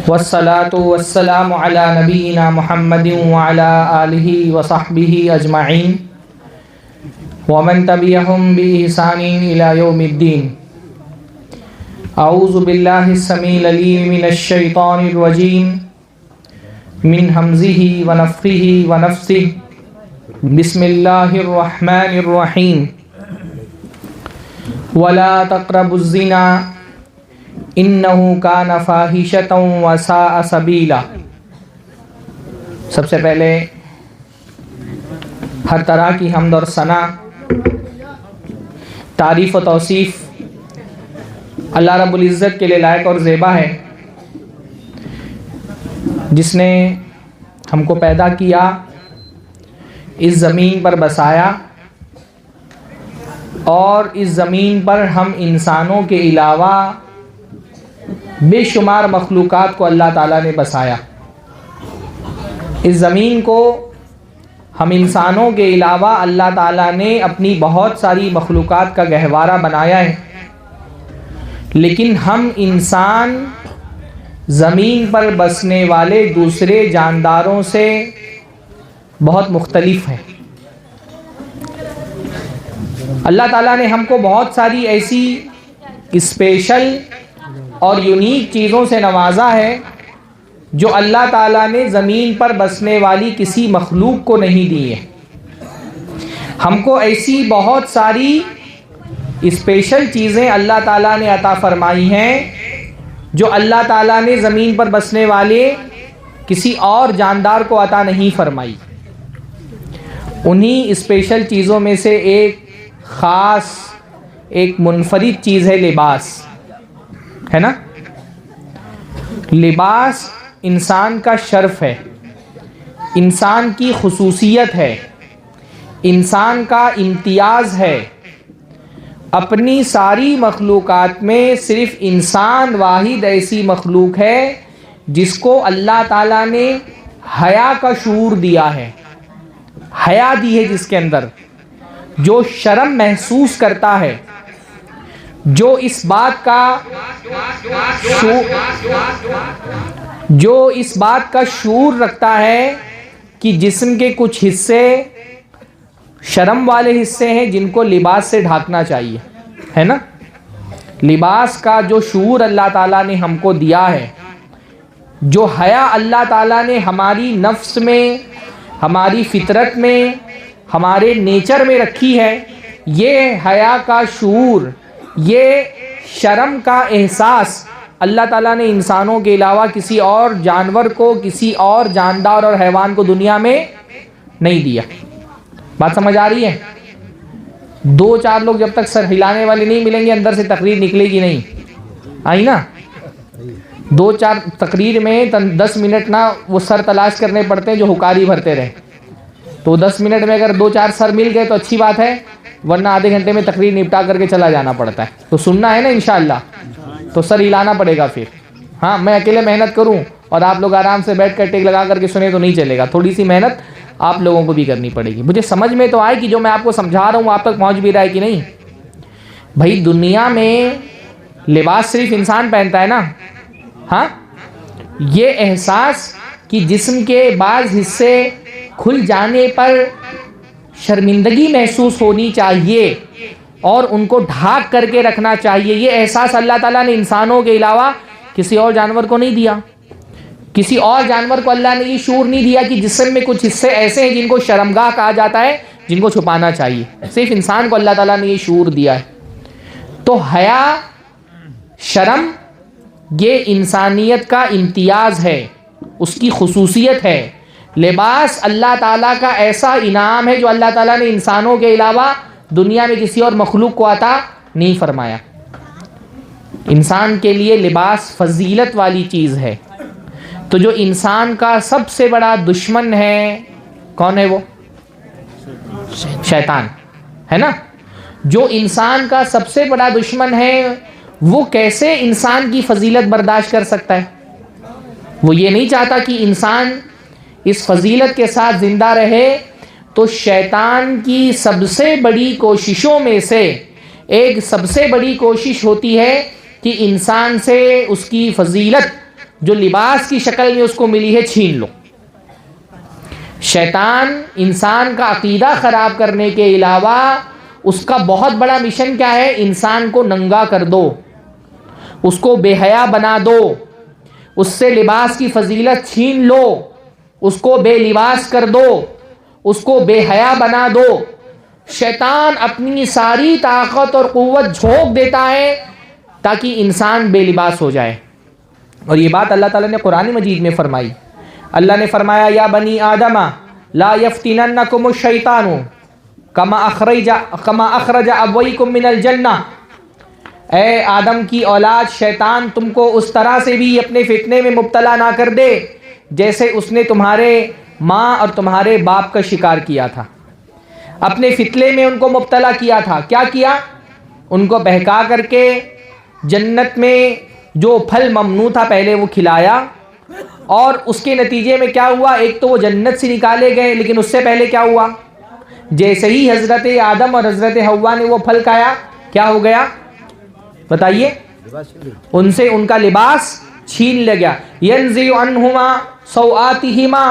والصلاة والسلام على نبينا محمد وعلى آله وصحبه أجمعين ومن تبعهم بإحسان إلى يوم الدين. أعوذ بالله السميع العليم من الشيطان الرجيم من همزه ونفخه ونفثه. بسم الله الرحمن الرحيم. ولا تقربوا الزنا انه كان فاحشة وساء سبيلا. سب سے پہلے ہر طرح کی حمد اور ثنا، تعریف و توصیف اللہ رب العزت کے لیے لائق اور زیبا ہے، جس نے ہم کو پیدا کیا، اس زمین پر بسایا، اور اس زمین پر ہم انسانوں کے علاوہ بے شمار مخلوقات کو اللہ تعالیٰ نے بسایا. اس زمین کو ہم انسانوں کے علاوہ اللہ تعالیٰ نے اپنی بہت ساری مخلوقات کا گہوارہ بنایا ہے، لیکن ہم انسان زمین پر بسنے والے دوسرے جانداروں سے بہت مختلف ہیں. اللہ تعالیٰ نے ہم کو بہت ساری ایسی اسپیشل اور یونیک چیزوں سے نوازا ہے جو اللہ تعالیٰ نے زمین پر بسنے والی کسی مخلوق کو نہیں دی ہے. ہم کو ایسی بہت ساری اسپیشل چیزیں اللہ تعالیٰ نے عطا فرمائی ہیں جو اللہ تعالیٰ نے زمین پر بسنے والے کسی اور جاندار کو عطا نہیں فرمائی. انہی اسپیشل چیزوں میں سے ایک خاص، ایک منفرد چیز ہے لباس، ہے نا. لباس انسان کا شرف ہے، انسان کی خصوصیت ہے، انسان کا امتیاز ہے. اپنی ساری مخلوقات میں صرف انسان واحد ایسی مخلوق ہے جس کو اللہ تعالیٰ نے حیا کا شعور دیا ہے، حیا دی ہے، جس کے اندر جو شرم محسوس کرتا ہے، جو اس بات کا شعور رکھتا ہے کہ جسم کے کچھ حصے شرم والے حصے ہیں جن کو لباس سے ڈھانکنا چاہیے، ہے نا. لباس کا جو شعور اللہ تعالیٰ نے ہم کو دیا ہے، جو حیا اللہ تعالیٰ نے ہماری نفس میں، ہماری فطرت میں، ہمارے نیچر میں رکھی ہے، یہ حیا کا شعور، یہ شرم کا احساس اللہ تعالیٰ نے انسانوں کے علاوہ کسی اور جانور کو، کسی اور جاندار اور حیوان کو دنیا میں نہیں دیا. بات سمجھ آ رہی ہے؟ دو چار لوگ جب تک سر ہلانے والے نہیں ملیں گے اندر سے تقریر نکلے گی نہیں. آئی نا؟ دو چار تقریر میں 10 منٹ نہ وہ سر تلاش کرنے پڑتے ہیں جو حکاری بھرتے رہے. تو 10 منٹ میں اگر 2-4 سر مل گئے تو اچھی بات ہے، ورنہ آدھے گھنٹے میں تقریر نپٹا کر کے چلا جانا پڑتا ہے. تو سننا ہے نا انشاءاللہ، تو سر ہلانا پڑے گا پھر. ہاں، میں اکیلے محنت کروں اور آپ لوگ آرام سے بیٹھ کر ٹیک لگا کر کے سنیں تو نہیں چلے گا. تھوڑی سی محنت آپ لوگوں کو بھی کرنی پڑے گی. مجھے سمجھ میں تو آئے کہ جو میں آپ کو سمجھا رہا ہوں آپ تک پہنچ بھی رہا ہے کہ نہیں. بھائی دنیا میں لباس صرف انسان پہنتا ہے نا. ہاں، یہ احساس کہ جسم کے بعض حصے کھل جانے پر شرمندگی محسوس ہونی چاہیے اور ان کو ڈھانک کر کے رکھنا چاہیے، یہ احساس اللہ تعالیٰ نے انسانوں کے علاوہ کسی اور جانور کو نہیں دیا. کسی اور جانور کو اللہ نے یہ شعور نہیں دیا کہ جسم میں کچھ حصے ایسے ہیں جن کو شرمگاہ کہا جاتا ہے، جن کو چھپانا چاہیے. صرف انسان کو اللہ تعالیٰ نے یہ شعور دیا ہے. تو حیا، شرم، یہ انسانیت کا امتیاز ہے، اس کی خصوصیت ہے. لباس اللہ تعالیٰ کا ایسا انعام ہے جو اللہ تعالیٰ نے انسانوں کے علاوہ دنیا میں کسی اور مخلوق کو عطا نہیں فرمایا. انسان کے لیے لباس فضیلت والی چیز ہے. تو جو انسان کا سب سے بڑا دشمن ہے، کون ہے وہ؟ شیطان، ہے نا. جو انسان کا سب سے بڑا دشمن ہے وہ کیسے انسان کی فضیلت برداشت کر سکتا ہے؟ وہ یہ نہیں چاہتا کہ انسان اس فضیلت کے ساتھ زندہ رہے. تو شیطان کی سب سے بڑی کوششوں میں سے ایک سب سے بڑی کوشش ہوتی ہے کہ انسان سے اس کی فضیلت جو لباس کی شکل میں اس کو ملی ہے چھین لو۔ شیطان انسان کا عقیدہ خراب کرنے کے علاوہ اس کا بہت بڑا مشن کیا ہے؟ انسان کو ننگا کر دو، اس کو بے حیا بنا دو، اس سے لباس کی فضیلت چھین لو، اس کو بے لباس کر دو، اس کو بے حیا بنا دو۔ شیطان اپنی ساری طاقت اور قوت جھونک دیتا ہے تاکہ انسان بے لباس ہو جائے۔ اور یہ بات اللہ تعالیٰ نے قرآن مجید میں فرمائی۔ اللہ نے فرمایا یا بنی آدم لا یفتننکم الشیطان کما اخرج ابویکم من الجنہ، اے آدم کی اولاد، شیطان تم کو اس طرح سے بھی اپنے فتنے میں مبتلا نہ کر دے جیسے اس نے تمہارے ماں اور تمہارے باپ کا شکار کیا تھا، اپنے فتنے میں ان کو مبتلا کیا تھا۔ کیا کیا؟ ان کو بہکا کر کے جنت میں جو پھل ممنوع تھا پہلے وہ کھلایا، اور اس کے نتیجے میں کیا ہوا؟ ایک تو وہ جنت سے نکالے گئے، لیکن اس سے پہلے کیا ہوا؟ جیسے ہی حضرت آدم اور حضرت حوا نے وہ پھل کھایا، کیا ہو گیا بتائیے؟ ان سے ان کا لباس چھین لیا گیا۔ ينزع عنہما سوآتہما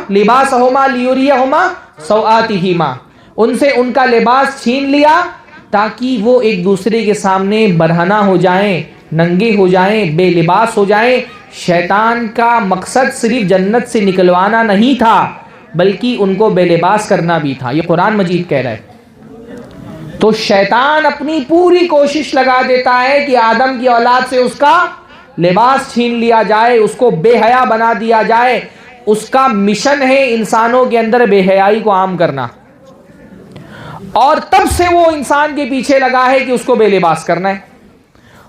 لباسہما لیریہما سوآتہما، ان سے ان کا لباس چھین لیا تاکہ وہ ایک دوسرے کے سامنے برہنہ ہو جائیں، ننگے ہو جائیں، بے لباس ہو جائیں۔ شیطان کا مقصد صرف جنت سے نکلوانا نہیں تھا بلکہ ان کو بے لباس کرنا بھی تھا، یہ قرآن مجید کہہ رہا ہے۔ تو شیطان اپنی پوری کوشش لگا دیتا ہے کہ آدم کی اولاد سے اس کا لباس چھین لیا جائے، اس کو بے حیا بنا دیا جائے۔ اس کا مشن ہے انسانوں کے اندر بے حیائی کو عام کرنا، اور تب سے وہ انسان کے پیچھے لگا ہے کہ اس کو بے لباس کرنا ہے،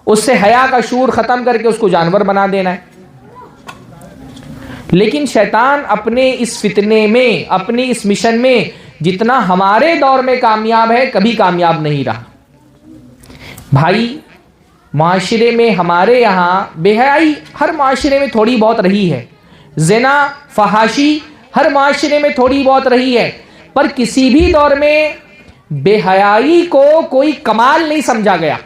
اس سے حیا کا شعور ختم کر کے اس کو جانور بنا دینا ہے۔ لیکن شیطان اپنے اس فتنے میں، اپنی اس مشن میں جتنا ہمارے دور میں کامیاب ہے کبھی کامیاب نہیں رہا۔ بھائی معاشرے میں ہمارے یہاں بے حیائی ہر معاشرے میں تھوڑی بہت رہی ہے، زنا فحاشی ہر معاشرے میں تھوڑی بہت رہی ہے، پر کسی بھی دور میں بے حیائی کو کوئی کمال نہیں سمجھا گیا،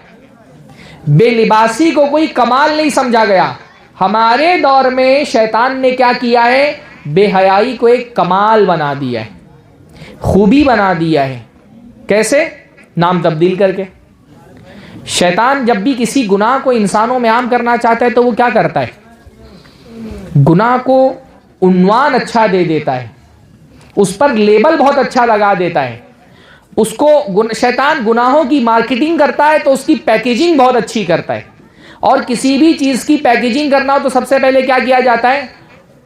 بے لباسی کو کوئی کمال نہیں سمجھا گیا۔ ہمارے دور میں شیطان نے کیا کیا ہے؟ بے حیائی کو ایک کمال بنا دیا ہے، خوبی بنا دیا ہے۔ کیسے؟ نام تبدیل کر کے۔ شیطان جب بھی کسی گناہ کو انسانوں میں عام کرنا چاہتا ہے تو وہ کیا کرتا ہے؟ گناہ کو عنوان اچھا دے دیتا ہے، اس پر لیبل بہت اچھا لگا دیتا ہے، اس کو شیطان گناہوں کی مارکیٹنگ کرتا ہے تو اس کی پیکیجنگ بہت اچھی کرتا ہے، اور کسی بھی چیز کی پیکیجنگ کرنا ہو تو سب سے پہلے کیا کیا جاتا ہے؟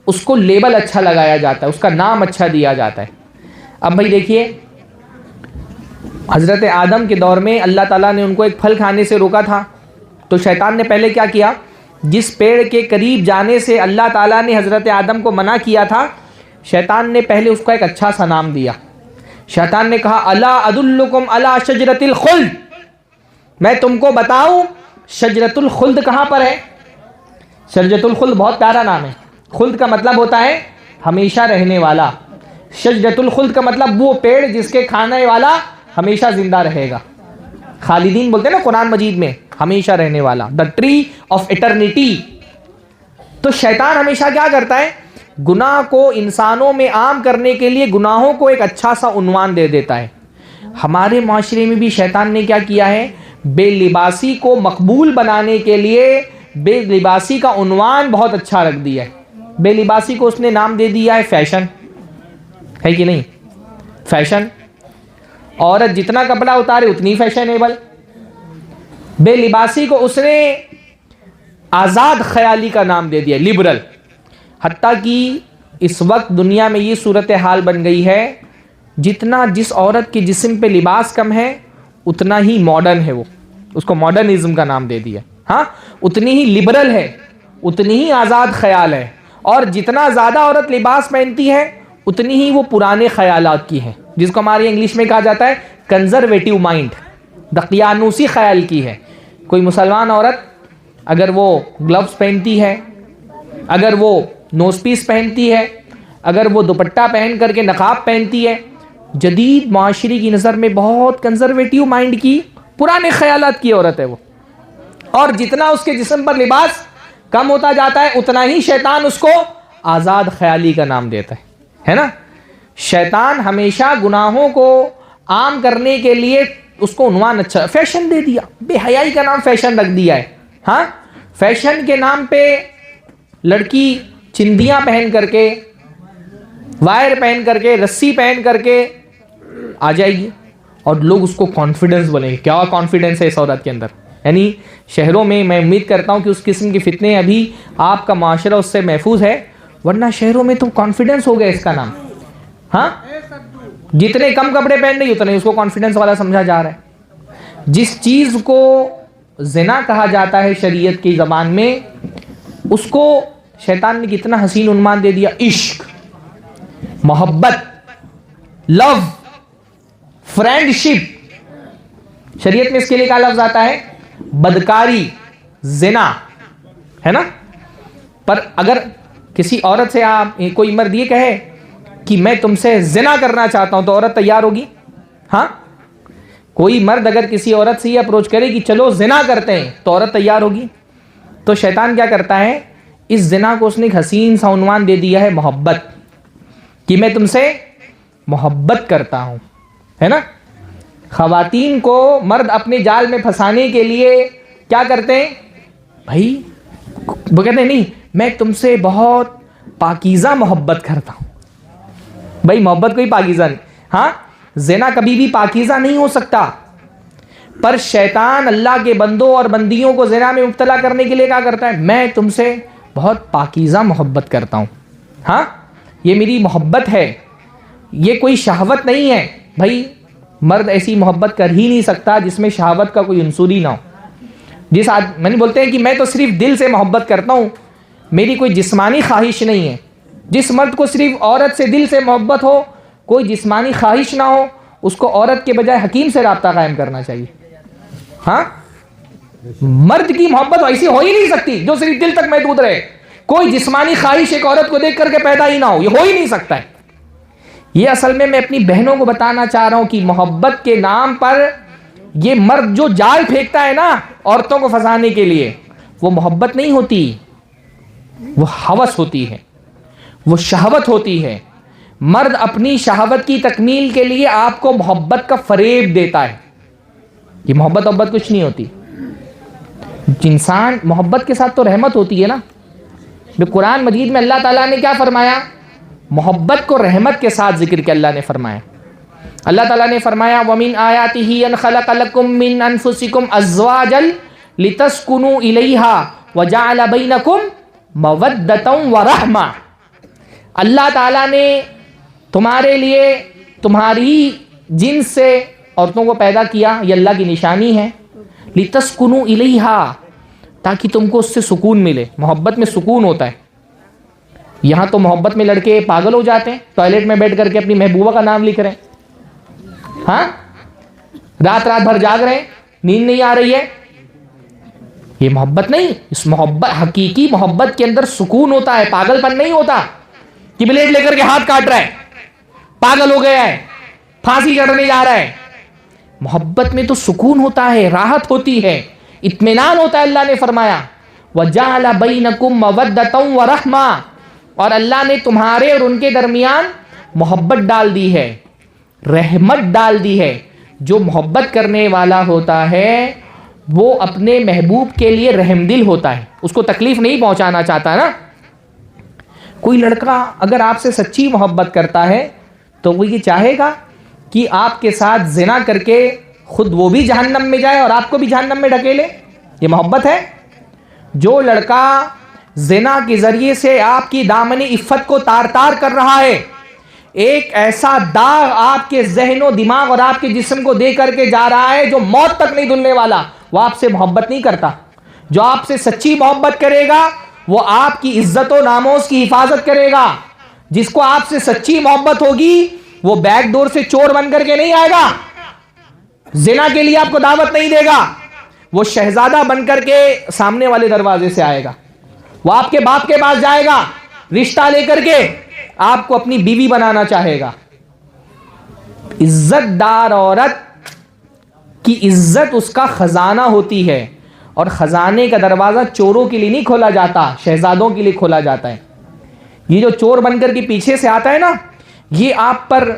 اس کو لیبل اچھا لگایا جاتا ہے، اس کا نام اچھا دیا جاتا ہے۔ اب بھائی دیکھیے، حضرت آدم کے دور میں اللہ تعالیٰ نے ان کو ایک پھل کھانے سے روکا تھا، تو شیطان نے پہلے کیا کیا؟ جس پیڑ کے قریب جانے سے اللہ تعالیٰ نے حضرت آدم کو منع کیا تھا، شیطان نے پہلے اس کو ایک اچھا سا نام دیا۔ شیطان نے کہا الا ادلکم علی شجرۃ الخلد، میں تم کو بتاؤں شجرۃ الخلد کہاں پر ہے؟ شجرۃ الخلد بہت پیارا نام ہے۔ خلد کا مطلب ہوتا ہے ہمیشہ رہنے والا، شجرۃ الخلد کا مطلب وہ پیڑ جس کے کھانے والا ہمیشہ زندہ رہے گا۔ خالدین بولتے ہیں نا قرآن مجید میں، ہمیشہ رہنے والا، دا ٹری آف ایٹرنیٹی۔ تو شیطان ہمیشہ کیا کرتا ہے؟ گناہ کو انسانوں میں عام کرنے کے لیے گناہوں کو ایک اچھا سا عنوان دے دیتا ہے۔ ہمارے معاشرے میں بھی شیطان نے کیا کیا ہے؟ بے لباسی کو مقبول بنانے کے لیے بے لباسی کا عنوان بہت اچھا رکھ دیا ہے۔ بے لباسی کو اس نے نام دے دیا ہے فیشن، ہے کہ نہیں؟ فیشن، عورت جتنا کپڑا اتارے اتنی فیشنیبل۔ بے لباسی کو اس نے آزاد خیالی کا نام دے دیا، لبرل۔ حتیٰ کہ اس وقت دنیا میں یہ صورتحال بن گئی ہے، جتنا جس عورت کے جسم پہ لباس کم ہے اتنا ہی ماڈرن ہے، وہ اس کو ماڈرنزم کا نام دے دیا۔ ہاں، اتنی ہی لبرل ہے، اتنی ہی آزاد خیال ہے، اور جتنا زیادہ عورت لباس پہنتی ہے اتنی ہی وہ پرانے خیالات کی ہے، جس کو ہماری انگلش میں کہا جاتا ہے کنزرویٹو مائنڈ، دقیانوسی خیال کی ہے۔ کوئی مسلمان عورت اگر وہ گلوز پہنتی ہے، اگر وہ نوز پیس پہنتی ہے، اگر وہ دوپٹہ پہن کر کے نقاب پہنتی ہے، جدید معاشرے کی نظر میں بہت کنزرویٹو مائنڈ کی، پرانے خیالات کی عورت ہے وہ۔ اور جتنا اس کے جسم پر لباس کم ہوتا جاتا ہے اتنا ہی شیطان اس کو آزاد خیالی کا نام دیتا ہے نا. شیطان ہمیشہ گناہوں کو عام کرنے کے لیے اس کو عنوان اچھا فیشن دے دیا, بے حیائی کا نام فیشن رکھ دیا ہے. ہاں, فیشن کے نام پہ لڑکی چندیاں پہن کر کے, وائر پہن کر کے, رسی پہن کر کے آ جائے گی اور لوگ اس کو کانفیڈنس بولیں گے. کیا کانفیڈنس ہے اس عورت کے اندر. یعنی شہروں میں امید کرتا ہوں کہ اس قسم کی فتنے ابھی آپ کا معاشرہ اس سے محفوظ ہے, ورنہ شہروں میں تو کانفیڈنس ہو گیا اس کا نام. ہاں, جتنے کم کپڑے پہن رہی اتنے اس کو کانفیڈنس والا سمجھا جا رہا ہے. جس چیز کو زنا کہا جاتا ہے شریعت کی زبان میں, اس کو شیطان نے کتنا حسین عنوان دے دیا, عشق, محبت, لو, فرینڈ شپ. شریعت میں اس کے لیے کیا لفظ آتا ہے؟ بدکاری, زنا, ہے نا. پر اگر کسی عورت سے آپ کوئی مرد یہ کہے کہ میں تم سے زنا کرنا چاہتا ہوں تو عورت تیار ہوگی؟ ہاں, کوئی مرد اگر کسی عورت سے یہ اپروچ کرے کہ چلو زنا کرتے ہیں تو عورت تیار ہوگی. تو شیطان کیا کرتا ہے, اس زنا کو اس نے ایک حسین سا عنوان دے دیا ہے محبت, کہ میں تم سے محبت کرتا ہوں, ہے نا. خواتین کو مرد اپنے جال میں پھنسانے کے لیے کیا کرتے ہیں بھائی, وہ کہتے ہیں نہیں میں تم سے بہت پاکیزہ محبت کرتا ہوں. بھائی محبت کوئی پاکیزہ نہیں. ہاں, زنا کبھی بھی پاکیزہ نہیں ہو سکتا, پر شیطان اللہ کے بندوں اور بندیوں کو زنا میں مبتلا کرنے کے لیے کیا کرتا ہے, میں تم سے بہت پاکیزہ محبت کرتا ہوں. ہاں, یہ میری محبت ہے, یہ کوئی شہوت نہیں ہے. بھائی مرد ایسی محبت کر ہی نہیں سکتا جس میں شہوت کا کوئی عنصر ہی نہ ہو. میں نے بولتے ہیں کہ میں تو صرف دل سے محبت کرتا ہوں, میری کوئی جسمانی خواہش نہیں ہے. جس مرد کو صرف عورت سے دل سے محبت ہو, کوئی جسمانی خواہش نہ ہو, اس کو عورت کے بجائے حکیم سے رابطہ قائم کرنا چاہیے. ہاں, مرد کی محبت ایسی ہو ہی نہیں سکتی جو صرف دل تک محدود رہے. کوئی جسمانی خواہش ایک عورت کو دیکھ کر کے پیدا ہی نہ ہو, یہ ہو ہی نہیں سکتا ہے. یہ اصل میں اپنی بہنوں کو بتانا چاہ رہا ہوں کہ محبت کے نام پر یہ مرد جو جال پھینکتا ہے نا عورتوں کو پھنسانے کے لیے, وہ محبت نہیں ہوتی, وہ ہوس ہوتی ہے, وہ شہوت ہوتی ہے. مرد اپنی شہوت کی تکمیل کے لیے آپ کو محبت کا فریب دیتا ہے. یہ محبت کچھ نہیں ہوتی. انسان محبت کے ساتھ تو رحمت ہوتی ہے نا. قرآن مجید میں اللہ تعالیٰ نے کیا فرمایا, محبت کو رحمت کے ساتھ ذکر کیا اللہ نے فرمایا. اللہ تعالیٰ نے فرمایا وَمِنْ آيَاتِهِ أَنْ خَلَقَ لَكُم مِّنْ أَنفُسِكُمْ أَزْوَاجًا لِتَسْكُنُوا إِلَيْهَا وَجَعَلَ بَيْنَكُمْ مَوَدَّةً وَرَحْمَةً. اللہ تعالیٰ نے تمہارے لیے تمہاری جنس سے عورتوں کو پیدا کیا, یہ اللہ کی نشانی ہے. لِتَسْكُنُوا إِلَيْهَا, تاکہ تم کو اس سے سکون ملے. محبت میں سکون ہوتا ہے. یہاں تو محبت میں لڑکے پاگل ہو جاتے ہیں, ٹوائلٹ میں بیٹھ کر کے اپنی محبوبہ کا نام لکھ رہے ہیں. ہاں, رات بھر جاگ رہے ہیں, نیند نہیں آ رہی ہے. یہ محبت نہیں. اس محبت, حقیقی محبت کے اندر سکون ہوتا ہے, پاگل پن نہیں ہوتا کہ بلیڈ لے کر کے ہاتھ کاٹ رہا ہے, پاگل ہو گیا ہے, پھانسی چڑھنے جا رہا ہے. محبت میں تو سکون ہوتا ہے, راحت ہوتی ہے, اطمینان ہوتا ہے. اللہ نے فرمایا وَجَعَلَ بَيْنَكُمْ مَوَدَّةً وَرَحْمَةً, اور اللہ نے تمہارے اور ان کے درمیان محبت ڈال دی ہے, رحمت ڈال دی ہے. جو محبت کرنے والا ہوتا ہے وہ اپنے محبوب کے لیے رحم دل ہوتا ہے, اس کو تکلیف نہیں پہنچانا چاہتا نا. کوئی لڑکا اگر آپ سے سچی محبت کرتا ہے تو وہ یہ چاہے گا کہ آپ کے ساتھ زنا کر کے خود وہ بھی جہنم میں جائے اور آپ کو بھی جہنم میں ڈھکیلے. یہ محبت ہے. جو لڑکا زنا کے ذریعے سے آپ کی دامن عفت کو تار تار کر رہا ہے, ایک ایسا داغ آپ کے ذہن و دماغ اور آپ کے جسم کو دے کر کے جا رہا ہے جو موت تک نہیں دھلنے والا, وہ آپ سے محبت نہیں کرتا. جو آپ سے سچی محبت کرے گا وہ آپ کی عزت و ناموس کی حفاظت کرے گا. جس کو آپ سے سچی محبت ہوگی وہ بیک ڈور سے چور بن کر کے نہیں آئے گا, زنا کے لیے آپ کو دعوت نہیں دے گا, وہ شہزادہ بن کر کے سامنے والے دروازے سے آئے گا. وہ آپ کے باپ کے پاس جائے گا, رشتہ لے کر کے آپ کو اپنی بیوی بنانا چاہے گا. عزت دار عورت کی عزت اس کا خزانہ ہوتی ہے, اور خزانے کا دروازہ چوروں کے لیے نہیں کھولا جاتا، شہزادوں کے لیے کھولا جاتا ہے. یہ جو چور بن کر کے پیچھے سے آتا ہے نا، یہ آپ پر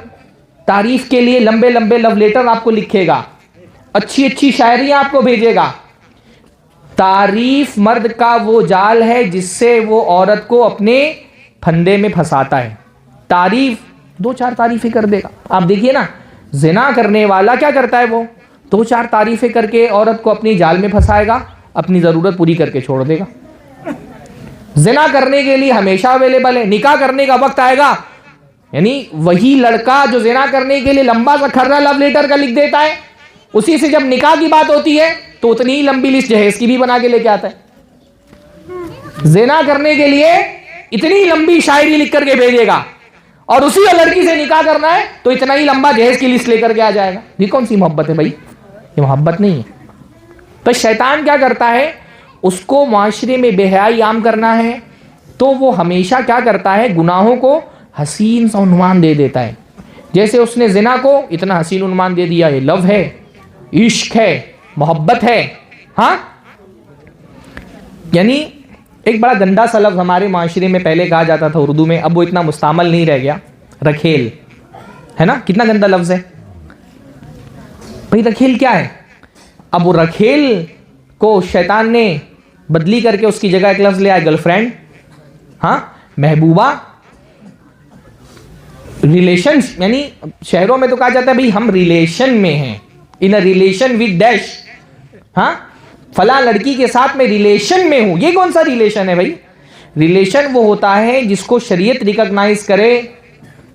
تعریف کے لیے لمبے لمبے لو لیٹر آپ کو لکھے گا، اچھی اچھی شاعریاں آپ کو بھیجے گا. تعریف مرد کا وہ جال ہے جس سے وہ عورت کو اپنے پھندے میں پھنساتا ہے. تعریف، دو چار تعریفیں کر دے گا. آپ دیکھیے نا، زنا کرنے والا کیا کرتا ہے، وہ دو چار تعریفیں کر کے عورت کو اپنی جال میں پھنسائے گا، اپنی ضرورت پوری کر کے چھوڑ دے گا. زنا کرنے کے لیے ہمیشہ اویلیبل ہے. نکاح کرنے کا وقت آئے گا، یعنی وہی لڑکا جو زنا کرنے کے لیے لمبا سا کھرا لو لیٹر کا لکھ دیتا ہے، اسی سے جب نکاح کی بات ہوتی ہے تو اتنی ہی لمبی لسٹ جہیز کی بھی بنا کے لے کے آتا ہے. زنا کرنے کے لیے اتنی لمبی شاعری لکھ کر کے بھیجے گا، اور اسی لڑکی سے نکاح کرنا ہے تو اتنا ہی لمبا جہیز کی لسٹ لے کر کے آ جائے گا. یہ کون سی محبت ہے بھائی؟ یہ محبت نہیں ہے. تو شیطان کیا کرتا ہے، اس کو معاشرے میں بے حیائی عام کرنا ہے تو وہ ہمیشہ کیا کرتا ہے، گناہوں کو حسین سا عنوان دے دیتا ہے. جیسے اس نے زنا کو اتنا حسین عنوان دے دیا، یہ لو ہے، عشق ہے، محبت ہے. ہاں، یعنی ایک بڑا گندا سا لفظ ہمارے معاشرے میں پہلے کہا جاتا تھا اردو میں، اب وہ اتنا مستعمل نہیں رہ گیا، رکھیل ہے نا. کتنا گندا لفظ ہے بھائی، رکھیل کیا ہے؟ اب وہ رکھیل کو شیطان نے بدلی کر کے اس کی جگہ ایک لفظ لے آئے، گرل فرینڈ، ہاں، محبوبہ. ریلیشن، یعنی شہروں میں تو کہا جاتا ہے بھائی ہم ریلیشن میں ہیں، ان ریلیشن ود ڈیش. ہاں، فلاں لڑکی کے ساتھ میں ریلیشن میں ہوں. یہ کون سا ریلیشن ہے بھائی؟ ریلیشن وہ ہوتا ہے جس کو شریعت ریکگنائز کرے،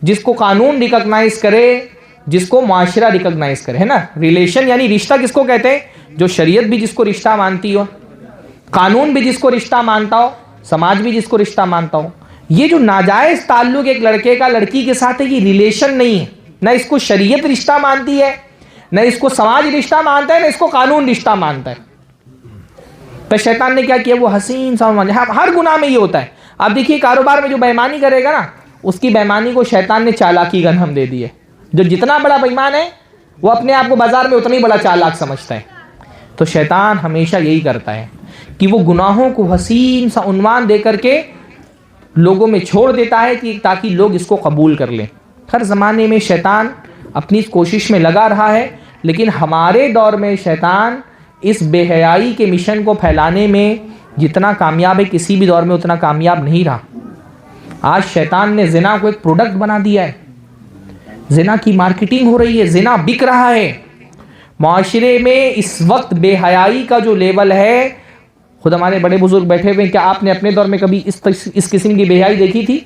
جس کو قانون ریکگنائز کرے، جس کو معاشرہ ریکگنائز کرے، ہے نا. ریلیشن یعنی رشتہ کس کو کہتے ہیں؟ جو شریعت بھی جس کو رشتہ مانتی ہو، قانون بھی جس کو رشتہ مانتا ہو، سماج بھی جس کو رشتہ مانتا ہو. یہ جو ناجائز تعلق ایک لڑکے کا لڑکی کے ساتھ ہے، یہ ریلیشن نہیں ہے. نہ اس کو شریعت رشتہ مانتی ہے، نہ اس کو سماج رشتہ مانتا ہے، نہ اس کو قانون رشتہ مانتا ہے. تو شیطان نے کیا کیا، وہ حسین سا ہر گناہ میں یہ ہوتا ہے. آپ دیکھیے کاروبار میں جو بے ایمانی کرے گا نا، اس کی بے ایمانی کو شیطان نے چالاکی کا نام دے دی ہے. جو جتنا بڑا بے ایمان ہے وہ اپنے آپ کو بازار میں اتنا ہی بڑا چالاک سمجھتا ہے. تو شیطان ہمیشہ یہی کرتا ہے کہ وہ گناہوں کو حسین سا عنوان دے کر کے لوگوں میں چھوڑ دیتا ہے کہ تاکہ لوگ اس کو قبول کر لیں. ہر زمانے میں شیطان اپنی اس کوشش میں لگا رہا ہے، لیکن ہمارے دور میں شیطان اس بے حیائی کے مشن کو پھیلانے میں جتنا کامیاب ہے کسی بھی دور میں اتنا کامیاب نہیں رہا. آج شیطان نے زنا کو ایک پروڈکٹ بنا دیا ہے، زنا کی مارکیٹنگ ہو رہی ہے، زنا بک رہا ہے. معاشرے میں اس وقت بے حیائی کا جو لیول ہے، خود ہمارے بڑے بزرگ بیٹھے ہوئے، کیا آپ نے اپنے دور میں کبھی اس قسم کی بے حیائی دیکھی تھی؟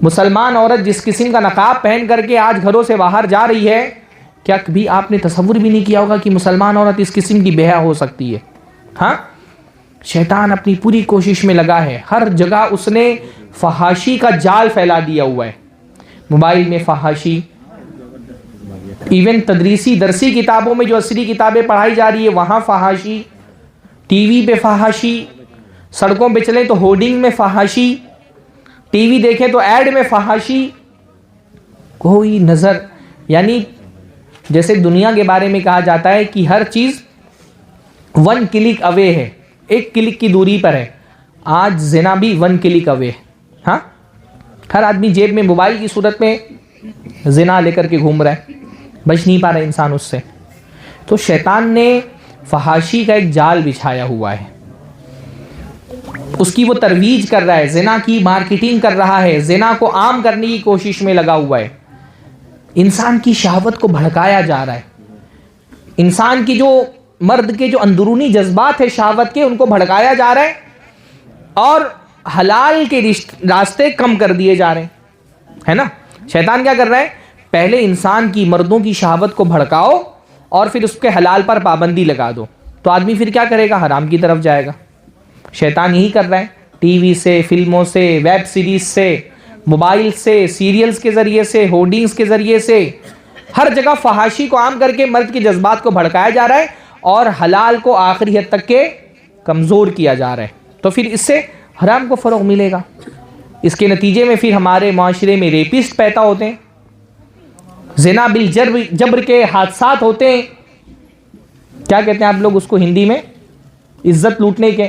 مسلمان عورت جس قسم کا نقاب پہن کر کے آج گھروں سے باہر جا رہی ہے، کیا کبھی آپ نے تصور بھی نہیں کیا ہوگا کہ مسلمان عورت اس قسم کی بے حیا ہو سکتی ہے؟ ہاں، شیطان اپنی پوری کوشش میں لگا ہے. ہر جگہ اس نے فحاشی کا جال پھیلا دیا ہوا ہے. موبائل میں فحاشی، ایون تدریسی درسی کتابوں میں جو عصری کتابیں پڑھائی جا رہی ہے وہاں فحاشی، ٹی وی پہ فحاشی، سڑکوں پہ چلیں تو ہورڈنگ میں فحاشی، ٹی وی دیکھیں تو ایڈ میں فحاشی. کوئی نظر، یعنی جیسے دنیا کے بارے میں کہا جاتا ہے کہ ہر چیز 1 کلک اوے ہے، 1 کلک کی دوری پر ہے. آج زنا بھی 1 کلک اوے ہے. ہاں، ہر آدمی جیب میں موبائل کی صورت میں زنا لے کر کے گھوم رہا ہے، بچ نہیں پا رہا انسان اس سے. تو شیطان نے فحاشی کا ایک جال بچھایا ہوا ہے، اس کی وہ ترویج کر رہا ہے، زنا کی مارکیٹنگ کر رہا ہے، زنا کو عام کرنے کی کوشش میں لگا ہوا ہے. انسان کی شہوت کو بھڑکایا جا رہا ہے، انسان کی جو مرد کے جو اندرونی جذبات ہیں شہوت کے، ان کو بھڑکایا جا رہا ہے، اور حلال کے راستے کم کر دیے جا رہے ہیں، ہے نا. شیطان کیا کر رہا ہے، پہلے انسان کی مردوں کی شہوت کو بھڑکاؤ اور پھر اس کے حلال پر پابندی لگا دو، تو آدمی پھر کیا کرے گا، حرام کی طرف جائے گا. شیطان یہی کر رہا ہے، ٹی وی سے، فلموں سے، ویب سیریز سے، موبائل سے، سیریلز کے ذریعے سے، ہورڈنگز کے ذریعے سے، ہر جگہ فحاشی کو عام کر کے مرد کے جذبات کو بھڑکایا جا رہا ہے اور حلال کو آخری حد تک کے کمزور کیا جا رہا ہے. تو پھر اس سے حرام کو فروغ ملے گا. اس کے نتیجے میں پھر ہمارے معاشرے میں ریپسٹ پیدا ہوتے ہیں، زنا بالجبر کے حادثات ہوتے ہیں. کیا کہتے ہیں آپ لوگ اس کو ہندی میں؟ عزت لوٹنے کے،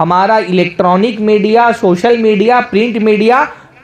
ہمارا electronic media, social media, print media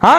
ہاں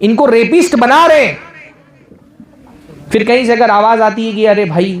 ان کو ریپسٹ بنا رہے ہیں. پھر کہیں سے اگر آواز آتی ہے کہ ارے بھائی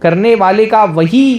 کرنے والے کا وہی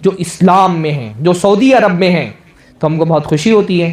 جو اسلام میں ہیں، جو سعودی عرب میں ہیں، تو ہم کو بہت خوشی ہوتی ہے.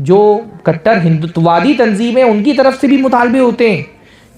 جو کٹر ہندوتوادی تنظیمیں ان کی طرف سے بھی مطالبے ہوتے ہیں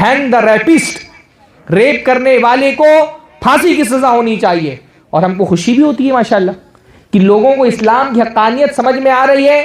ہینگ دا ریپسٹ، ریپ کرنے والے کو پھانسی کی سزا ہونی چاہیے. اور ہم کو خوشی بھی ہوتی ہے ماشاءاللہ کہ لوگوں کو اسلام کی حقانیت سمجھ میں آ رہی ہے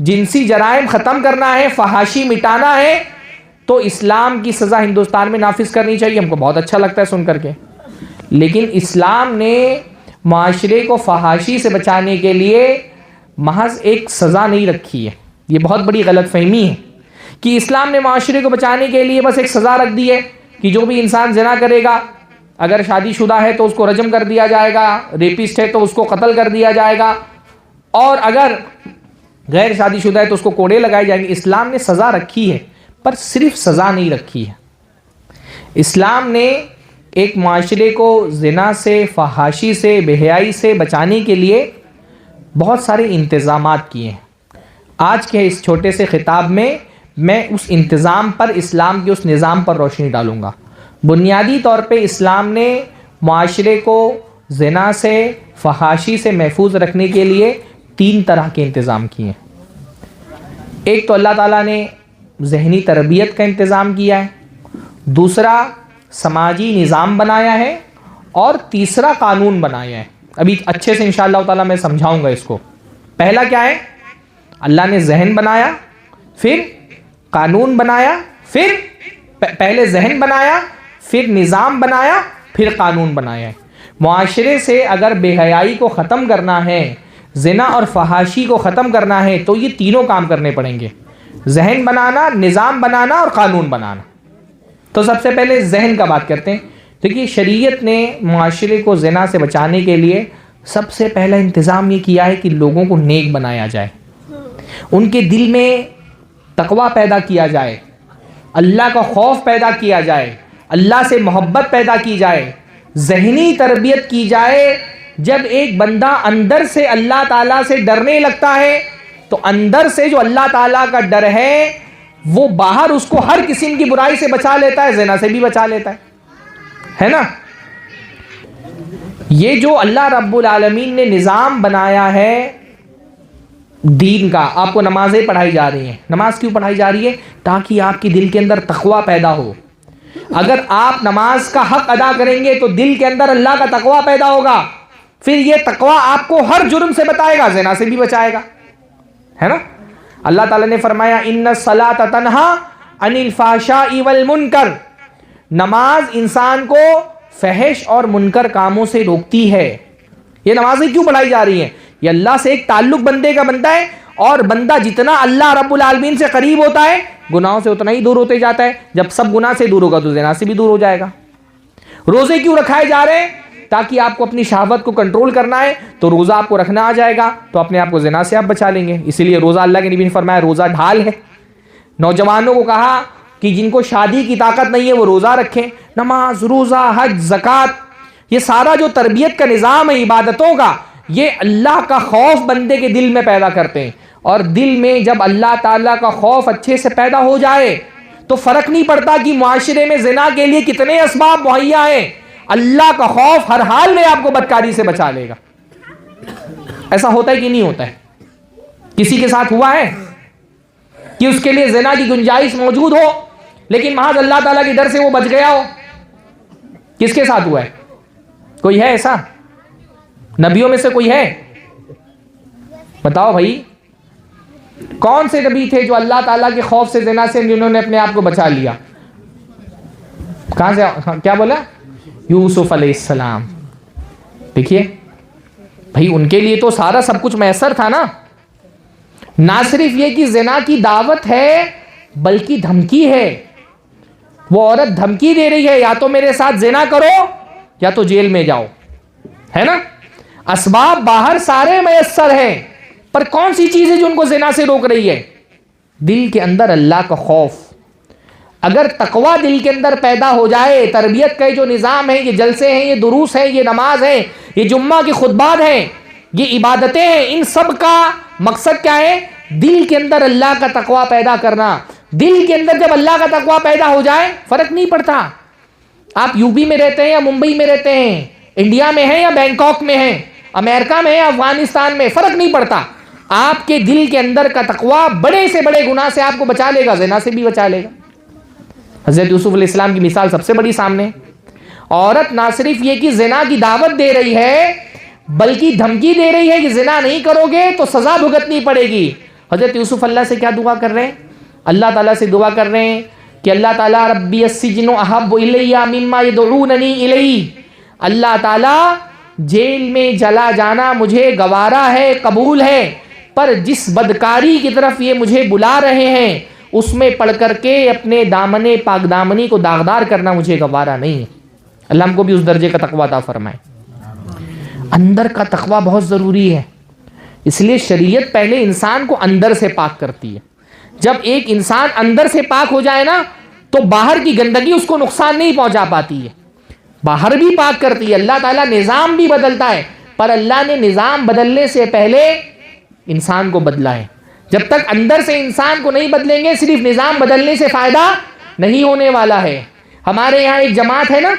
جنسی جرائم ختم کرنا ہے، فحاشی مٹانا ہے، تو اسلام کی سزا ہندوستان میں نافذ کرنی چاہیے. ہم کو بہت اچھا لگتا ہے سن کر کے. لیکن اسلام نے معاشرے کو فحاشی سے بچانے کے لیے محض ایک سزا نہیں رکھی ہے. یہ بہت بڑی غلط فہمی ہے کہ اسلام نے معاشرے کو بچانے کے لیے بس ایک سزا رکھ دی ہے کہ جو بھی انسان زنا کرے گا، اگر شادی شدہ ہے تو اس کو رجم کر دیا جائے گا، ریپسٹ ہے تو اس کو قتل کر دیا جائے گا، اور اگر غیر شادی شدہ ہے تو اس کو کوڑے لگائے جائیں گے. اسلام نے سزا رکھی ہے پر صرف سزا نہیں رکھی ہے. اسلام نے ایک معاشرے کو زنا سے، فحاشی سے، بے حیائی سے بچانے کے لیے بہت سارے انتظامات کیے ہیں. آج کے اس چھوٹے سے خطاب میں میں اس انتظام پر، اسلام کے اس نظام پر روشنی ڈالوں گا. بنیادی طور پہ اسلام نے معاشرے کو زنا سے، فحاشی سے محفوظ رکھنے کے لیے 3 طرح کے انتظام کیے ہیں. ایک تو اللہ تعالیٰ نے ذہنی تربیت کا انتظام کیا ہے، دوسرا سماجی نظام بنایا ہے، اور تیسرا قانون بنایا ہے. ابھی اچھے سے انشاءاللہ تعالیٰ میں سمجھاؤں گا اس کو. پہلا کیا ہے؟ اللہ نے ذہن بنایا، پھر قانون بنایا، پھر پہلے ذہن بنایا، پھر نظام بنایا، پھر قانون بنایا ہے. معاشرے سے اگر بے حیائی کو ختم کرنا ہے، زنا اور فحاشی کو ختم کرنا ہے، تو یہ تینوں کام کرنے پڑیں گے: ذہن بنانا، نظام بنانا اور قانون بنانا. تو سب سے پہلے ذہن کا بات کرتے ہیں. دیکھیے شریعت نے معاشرے کو زنا سے بچانے کے لیے سب سے پہلا انتظام یہ کیا ہے کہ لوگوں کو نیک بنایا جائے، ان کے دل میں تقوی پیدا کیا جائے، اللہ کا خوف پیدا کیا جائے، اللہ سے محبت پیدا کی جائے، ذہنی تربیت کی جائے. جب ایک بندہ اندر سے اللہ تعالیٰ سے ڈرنے لگتا ہے تو اندر سے جو اللہ تعالیٰ کا ڈر ہے وہ باہر اس کو ہر قسم کی برائی سے بچا لیتا ہے، زنا سے بھی بچا لیتا ہے نا. یہ جو اللہ رب العالمین نے نظام بنایا ہے دین کا، آپ کو نمازیں پڑھائی جا رہی ہیں. نماز کیوں پڑھائی جا رہی ہے؟ تاکہ آپ کے دل کے اندر تقوی پیدا ہو. اگر آپ نماز کا حق ادا کریں گے تو دل کے اندر اللہ کا تقوی پیدا ہوگا، پھر یہ تقوی آپ کو ہر جرم سے بچائے گا، زنا سے بھی بچائے گا، ہے نا. اللہ تعالیٰ نے فرمایا ان الصلاۃ تنہا عن الفحشاء والمنکر، نماز انسان کو فحش اور منکر کاموں سے روکتی ہے. یہ نمازیں کیوں پڑھائی جا رہی ہیں؟ یہ اللہ سے ایک تعلق بندے کا بنتا ہے، اور بندہ جتنا اللہ رب العالمین سے قریب ہوتا ہے گناہوں سے اتنا ہی دور ہوتے جاتا ہے. جب سب گناہ سے دور ہوگا تو زنا سے بھی دور ہو جائے گا. روزے کیوں رکھائے جا رہے ہیں؟ تاکہ آپ کو اپنی شہوت کو کنٹرول کرنا ہے تو روزہ آپ کو رکھنا آ جائے گا تو اپنے آپ کو زنا سے آپ بچا لیں گے. اسی لیے روزہ اللہ کے نبی نے فرمایا روزہ ڈھال ہے. نوجوانوں کو کہا کہ جن کو شادی کی طاقت نہیں ہے وہ روزہ رکھیں. نماز، روزہ، حج، زکوٰۃ، یہ سارا جو تربیت کا نظام ہے عبادتوں کا، یہ اللہ کا خوف بندے کے دل میں پیدا کرتے ہیں. اور دل میں جب اللہ تعالیٰ کا خوف اچھے سے پیدا ہو جائے تو فرق نہیں پڑتا کہ معاشرے میں زنا کے لیے کتنے اسباب مہیا ہیں، اللہ کا خوف ہر حال میں آپ کو بدکاری سے بچا لے گا. ایسا ہوتا ہے کہ نہیں ہوتا ہے؟ کسی کے ساتھ ہوا ہے کہ اس کے لیے زنا کی گنجائش موجود ہو لیکن محض اللہ تعالیٰ کے ڈر سے وہ بچ گیا ہو؟ کس کے ساتھ ہوا ہے؟ کوئی ہے ایسا؟ نبیوں میں سے کوئی ہے؟ بتاؤ بھائی، کون سے نبی تھے جو اللہ تعالیٰ کے خوف سے زنا سے جنہوں نے اپنے آپ کو بچا لیا؟ کہاں سے؟ کیا بولا؟ یوسف علیہ السلام. دیکھیے بھائی، ان کے لیے تو سارا سب کچھ میسر تھا نا. نہ صرف یہ کہ زنا کی دعوت ہے بلکہ دھمکی ہے. وہ عورت دھمکی دے رہی ہے، یا تو میرے ساتھ زنا کرو یا تو جیل میں جاؤ، ہے نا. اسباب باہر سارے میسر ہیں، پر کون سی چیز ہے جو ان کو زنا سے روک رہی ہے؟ دل کے اندر اللہ کا خوف. اگر تقوی دل کے اندر پیدا ہو جائے، تربیت کا جو نظام ہے، یہ جلسے ہیں، یہ دروس ہیں، یہ نماز ہے، یہ جمعہ کی خطبات ہیں، یہ عبادتیں ہیں، ان سب کا مقصد کیا ہے؟ دل کے اندر اللہ کا تقوی پیدا کرنا. دل کے اندر جب اللہ کا تقوی پیدا ہو جائے، فرق نہیں پڑتا آپ یو پی میں رہتے ہیں یا ممبئی میں رہتے ہیں، انڈیا میں ہیں یا بینکاک میں ہیں، امریکہ میں یا افغانستان میں، فرق نہیں پڑتا. آپ کے دل کے اندر کا تقوی بڑے سے بڑے گناہ سے آپ کو بچا لے گا، زنا سے بھی بچا لے گا. حضرت یوسف علیہ السلام کی مثال سب سے بڑی سامنے. عورت نہ صرف یہ کہ زنا کی دعوت دے رہی ہے بلکہ دھمکی دے رہی ہے کہ زنا نہیں کرو گے تو سزا بھگتنی پڑے گی. حضرت یوسف اللہ سے کیا دعا کر رہے ہیں؟ اللہ تعالیٰ سے دعا کر رہے ہیں کہ اللہ تعالیٰ ربی السجن احب الی مما یدعوننی الیہ. اللہ تعالیٰ جیل میں چلا جانا مجھے گوارا ہے، قبول ہے، پر جس بدکاری کی طرف یہ مجھے بلا رہے ہیں اس میں پڑھ کر کے اپنے دامن پاک دامنی کو داغدار کرنا مجھے گوارا نہیں ہے. اللہ ہم کو بھی اس درجے کا تقوی عطا فرمائے. اندر کا تقوی بہت ضروری ہے، اس لیے شریعت پہلے انسان کو اندر سے پاک کرتی ہے. جب ایک انسان اندر سے پاک ہو جائے نا تو باہر کی گندگی اس کو نقصان نہیں پہنچا پاتی ہے، باہر بھی پاک کرتی ہے. اللہ تعالیٰ نظام بھی بدلتا ہے، پر اللہ نے نظام بدلنے سے پہلے انسان کو بدلا ہے. جب تک اندر سے انسان کو نہیں بدلیں گے، صرف نظام بدلنے سے فائدہ نہیں ہونے والا ہے. ہمارے یہاں ایک جماعت ہے نا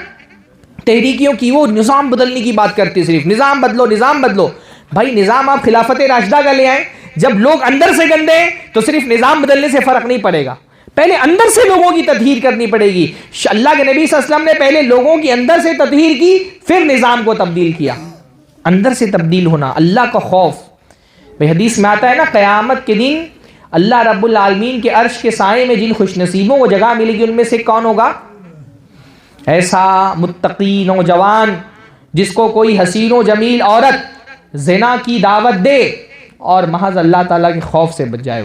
تحریکیوں کی، وہ نظام بدلنے کی بات کرتی ہے، صرف نظام بدلو نظام بدلو. بھائی نظام آپ خلافت راشدہ کا لے آئیں، جب لوگ اندر سے گندے ہیں تو صرف نظام بدلنے سے فرق نہیں پڑے گا، پہلے اندر سے لوگوں کی تطہیر کرنی پڑے گی. اللہ کے نبی صلی اللہ علیہ وسلم نے پہلے لوگوں کی اندر سے تطہیر کی، پھر نظام کو تبدیل کیا. اندر سے تبدیل ہونا، اللہ کا خوف. بھئی حدیث میں آتا ہے نا، قیامت کے دن اللہ رب العالمین کے عرش کے سائے میں جن خوش نصیبوں کو جگہ ملے گی ان میں سے کون ہوگا؟ ایسا متقی نوجوان جس کو کوئی حسین و جمیل عورت زنا کی دعوت دے اور محض اللہ تعالیٰ کے خوف سے بچ جائے.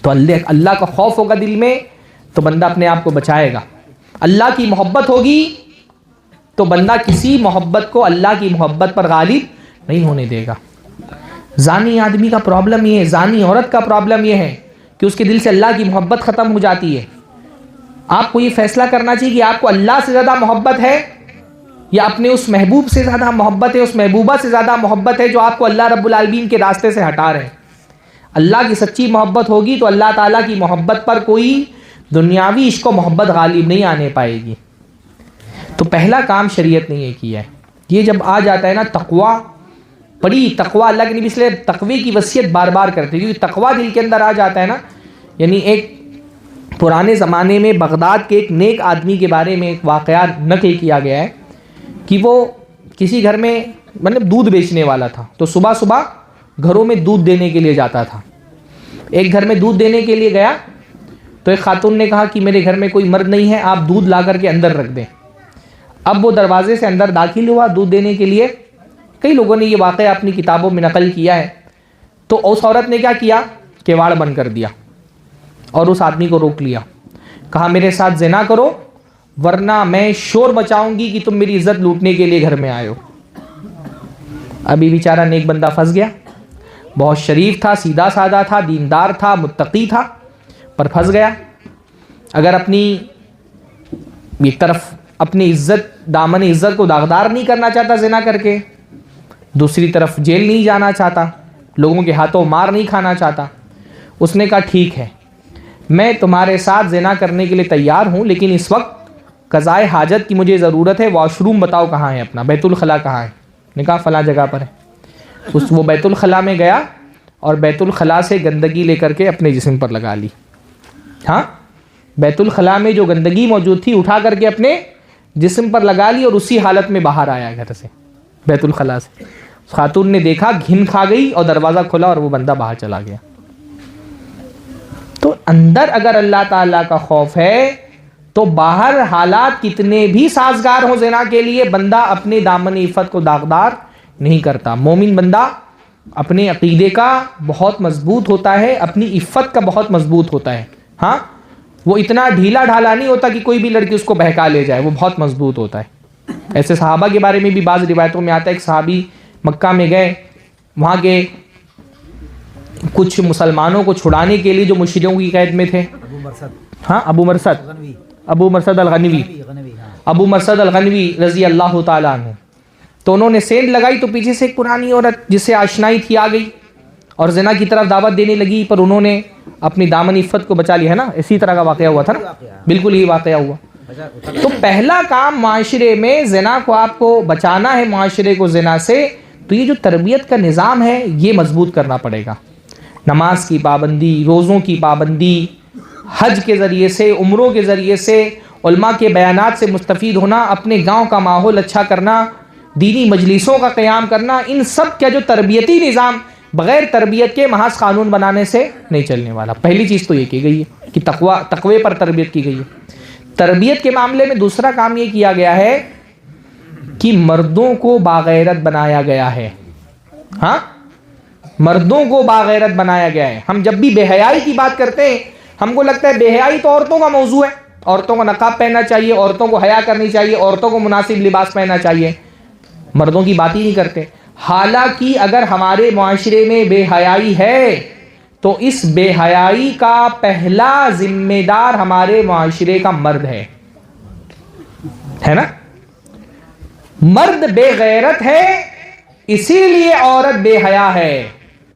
تو اللہ کا خوف ہوگا دل میں تو بندہ اپنے آپ کو بچائے گا. اللہ کی محبت ہوگی تو بندہ کسی محبت کو اللہ کی محبت پر غالب نہیں ہونے دے گا. زانی آدمی کا پرابلم یہ ہے، زانی عورت کا پرابلم یہ ہے کہ اس کے دل سے اللہ کی محبت ختم ہو جاتی ہے. آپ کو یہ فیصلہ کرنا چاہیے کہ آپ کو اللہ سے زیادہ محبت ہے یا اپنے اس محبوب سے زیادہ محبت ہے، اس محبوبہ سے زیادہ محبت ہے جو آپ کو اللہ رب العالمین کے راستے سے ہٹا رہے ہیں. اللہ کی سچی محبت ہوگی تو اللہ تعالیٰ کی محبت پر کوئی دنیاوی عشق و محبت غالب نہیں آنے پائے گی. تو پہلا کام شریعت نے یہ کیا ہے. یہ جب آ جاتا ہے نا تقوی، بڑی تقوی، اللہ کے نبی اس لیے تقوی کی وصیت بار بار کرتے ہیں کیونکہ تقوی دل کے اندر آ جاتا ہے نا. یعنی ایک پرانے زمانے میں بغداد کے ایک نیک آدمی کے بارے میں ایک واقعہ نقل کیا گیا ہے کہ وہ کسی گھر میں مطلب دودھ بیچنے والا تھا، تو صبح صبح گھروں میں دودھ دینے کے لیے جاتا تھا. ایک گھر میں دودھ دینے کے لیے گیا تو ایک خاتون نے کہا کہ میرے گھر میں کوئی مرد نہیں ہے، آپ دودھ لا کر کے اندر رکھ دیں. اب وہ دروازے سے اندر داخل ہوا دودھ دینے کے لیے. کئی لوگوں نے یہ واقعہ اپنی کتابوں میں نقل کیا ہے. تو اس عورت نے کیا کیا، کیواڑ بند کر دیا اور اس آدمی کو روک لیا. کہا میرے ساتھ زنا کرو ورنہ میں شور مچاؤں گی کہ تم میری عزت لوٹنے کے لیے گھر میں آئے ہو. ابھی بیچارہ نیک بندہ پھنس گیا، بہت شریف تھا، سیدھا سادہ تھا، دیندار تھا، متقی تھا، پر پھنس گیا. اگر اپنی ایک طرف اپنی عزت، دامن عزت کو داغدار نہیں کرنا چاہتا زنا کر کے، دوسری طرف جیل نہیں جانا چاہتا، لوگوں کے ہاتھوں مار نہیں کھانا چاہتا. اس نے کہا ٹھیک ہے میں تمہارے ساتھ زنا کرنے کے لیے تیار ہوں، لیکن اس وقت قضائے حاجت کی مجھے ضرورت ہے، واش روم بتاؤ کہاں ہے اپنا، بیت الخلا کہاں ہے؟ نے کہا فلاں جگہ پر ہے. وہ بیت الخلا میں گیا اور بیت الخلا سے گندگی لے کر کے اپنے جسم پر لگا لی. ہاں بیت الخلا میں جو گندگی موجود تھی اٹھا کر کے اپنے جسم پر لگا لی اور اسی حالت میں باہر آیا گھر سے. بیت الخلاء سے. خاتون نے دیکھا, گھن کھا گئی اور دروازہ کھلا اور وہ بندہ باہر چلا گیا. تو اندر اگر اللہ تعالیٰ کا خوف ہے تو باہر حالات کتنے بھی سازگار ہوں زنا کے لیے, بندہ اپنے دامن عفت کو داغدار نہیں کرتا. مومن بندہ اپنے عقیدے کا بہت مضبوط ہوتا ہے, اپنی عفت کا بہت مضبوط ہوتا ہے. ہاں, وہ اتنا ڈھیلا ڈھالا نہیں ہوتا کہ کوئی بھی لڑکی اس کو بہکا لے جائے, وہ بہت مضبوط ہوتا ہے. ایسے صحابہ کے بارے میں بھی بعض روایتوں میں آتا ہے, ایک صحابی مکہ میں گئے, وہاں کے کچھ مسلمانوں کو چھڑانے کے لیے جو مشرکوں کی قید میں تھے, ہاں ابو مرثد الغنوی, ابو مرثد الغنوی رضی اللہ تعالیٰ عنہ, تو انہوں نے سینڈ لگائی تو پیچھے سے ایک پرانی عورت جس سے آشنائی تھی آ گئی اور زنا کی طرف دعوت دینے لگی, پر انہوں نے اپنی دامن عفت کو بچا لیا. ہے نا, اسی طرح کا واقعہ ہوا تھا نا, بالکل یہی واقعہ ہوا. تو پہلا کام معاشرے میں زنا کو آپ کو بچانا ہے, معاشرے کو زنا سے, تو یہ جو تربیت کا نظام ہے یہ مضبوط کرنا پڑے گا. نماز کی پابندی, روزوں کی پابندی, حج کے ذریعے سے, عمروں کے ذریعے سے, علماء کے بیانات سے مستفید ہونا, اپنے گاؤں کا ماحول اچھا کرنا, دینی مجلسوں کا قیام کرنا, ان سب کا جو تربیتی نظام بغیر تربیت کے محض قانون بنانے سے نہیں چلنے والا. پہلی چیز تو یہ کی گئی ہے کہ تقوی پر تربیت کی گئی ہے. تربیت کے معاملے میں دوسرا کام یہ کیا گیا ہے کہ مردوں کو باغیرت بنایا گیا ہے. ہاں, مردوں کو باغیرت بنایا گیا ہے. ہم جب بھی بے حیائی کی بات کرتے ہیں ہم کو لگتا ہے بے حیائی تو عورتوں کا موضوع ہے, عورتوں کو نقاب پہننا چاہیے, عورتوں کو حیا کرنی چاہیے, عورتوں کو مناسب لباس پہننا چاہیے, مردوں کی بات ہی نہیں کرتے. حالانکہ اگر ہمارے معاشرے میں بے حیائی ہے تو اس بے حیائی کا پہلا ذمہ دار ہمارے معاشرے کا مرد ہے نا. مرد بے غیرت ہے اسی لیے عورت بے حیا ہے.